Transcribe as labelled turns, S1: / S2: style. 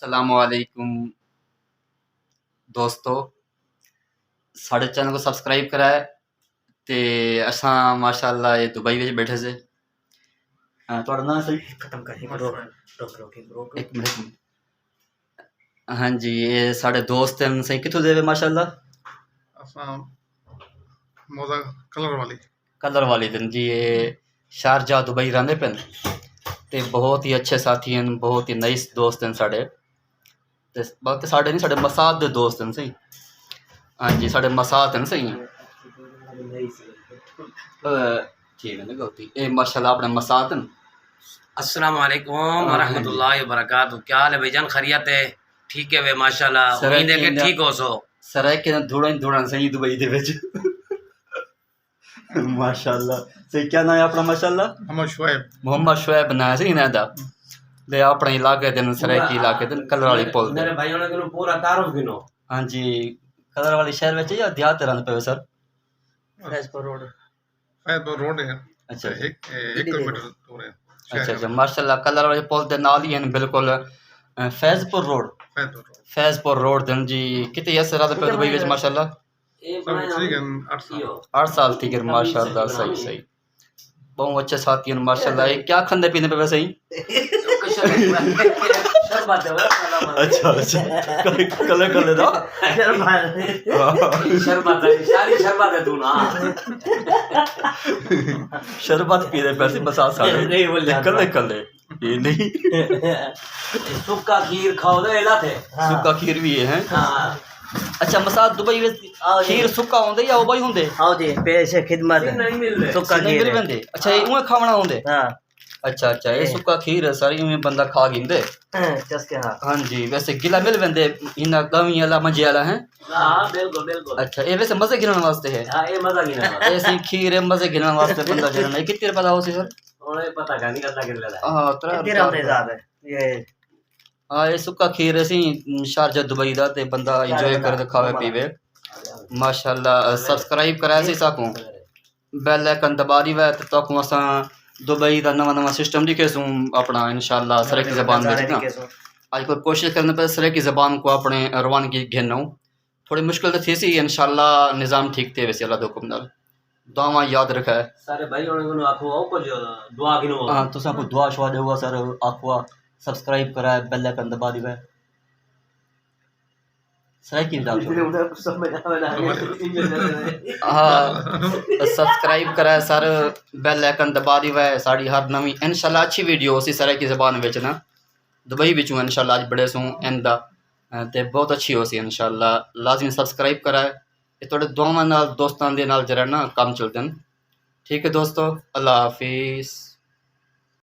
S1: अस्सलामुअलैकुम दोस्तों, साढ़े चैनल को सब्सक्राइब कराए ते असां माशाअल्लाह ये दुबई में बैठे से। थोड़ा ना सही
S2: खत्म कर रोक
S1: एक मिनट। हाँ जी, ये साढ़े दोस्त हैं सही कितों देवे माशाअल्लाह
S3: असां मौजा
S1: कलर वाले दिन जी। ये शारजा दुबई रहंदे पे ते बहुत ही अच्छे साथी हैं, बहुत ही नाइस दोस्त हैं साढ़े। ते बाकी साढ़े नहीं, साढ़े मसाद दे दोस्त हैं सही। हाँ जी, साढ़े मसाद हैं सही। ठीक है ना गलती ये माशाल्लाह अपने मसाद हैं।
S2: अस्सलाम वालेकुम वरहमतुल्लाहि वबरकातुहू। क्या हाल है भाईजान? खैरियत है? ठीक है वे माशाल्लाह, उम्मीद है कि ठीक हो सो।
S1: सराय के धुड़ा सही दुबई दे विच माशाल्लाह सही। क्या नाम है अपना? माशाल्लाह मोहम्मद शुएब ना सही ना दा ले अपने इलाके दिन सरायकी इलाके दिन कलर वाली पुल
S2: मेरे भाइयों ने पूरा तारुफ गिनो।
S1: हाँ जी, कलर वाली शहर में या देहात रहने पे सर?
S3: फैजपुर रोड है।
S1: अच्छा
S3: एक किलोमीटर दूर है।
S1: अच्छा माशाल्लाह कलर वाली पुल दे नाल ही हैं बिल्कुल। फैजपुर रोड दिन जी कितने असर पे दुबई विच माशाल्लाह? 8 साल थी गिर माशाल्लाह। सही सही, बहुत अच्छे साथी हैं माशाल्लाह। ये क्या खंदे पीने पे वैसे ही? अच्छा अच्छा कलर कलर दा शरबत पी रहे पैसे बसा सारे कले कले ये नहीं।
S2: सुक्का खीर खाओ दे इला थे।
S1: सुक्का खीर भी है। अच्छा मसाद दुबई में खीर सुक्का होंदे या उबई होंदे?
S4: आओ जी पैसे खिदमत
S2: नहीं मिलदे
S4: सुक्का
S1: नहीं
S4: खीर
S1: मिल वेंदे। अच्छा ये उहे खावना होंदे?
S4: हां
S1: अच्छा अच्छा ये सुक्का खीर है सारी में बंदा खा गिंदे।
S4: चस्के हां
S1: हाँ जी, वैसे गिला मिल वेंदे इना गवी वाला मजे वाला है।
S2: हां बिल्कुल बिल्कुल।
S1: अच्छा ये वैसे मजे गिनने वास्ते है?
S2: हां ये मजा गिना
S1: ऐसी खीर है मजे गिनने वास्ते बंदा गिनना है। कितने रुपए दा हो सर?
S2: और पता का नहीं करना गिन लेला।
S1: हां
S4: दिरहम दे हिसाब है ये।
S1: हाँ ये सुक्का खीर ऐसी शारजा दुबई दा ते बंदा एंजॉय करे खावे पीवे माशाल्लाह। सब्सक्राइब कराए सी साकू बेल आइकन दबा दी वे तो तक असां दुबई दा नवा नवा सिस्टम दिखेसूं अपना इंशाल्लाह सराइकी ज़बान में ना। आज कोई कोशिश करने पर सराइकी ज़बान को अपने रवानगी घेना थोड़ी मुश्किल तो थी सी। इंशाल्लाह निज़ाम ठीक थे वैसे अल्लाह दे हुक्म नाल। दुआवां याद रखा है
S2: सारे भाई उन्होंने आखो आओ कुछ दुआ गिनो।
S1: हाँ तुसा को दुआ शुआ देवा सर आखवा सब्सक्राइब कराए बेल आइकन दबा दी वे सराइकी हाँ सब्सक्राइब कराए सर बेल आइकन दबा दी वे साड़ी हर नवी इंशाल्लाह अच्छी वीडियो उसी सराइकी ज़बान विच ना दुबई विचों इंशाल्लाह अज बड़े सूं इंदा ते बहुत अच्छी हो सी इंशाल्लाह। लाजमी सब्सक्राइब कराए थोड़े दुआवां नाल दोस्तां दे नाल जरा ना काम चलदे न। ठीक है दोस्तों, अल्लाह हाफिज़।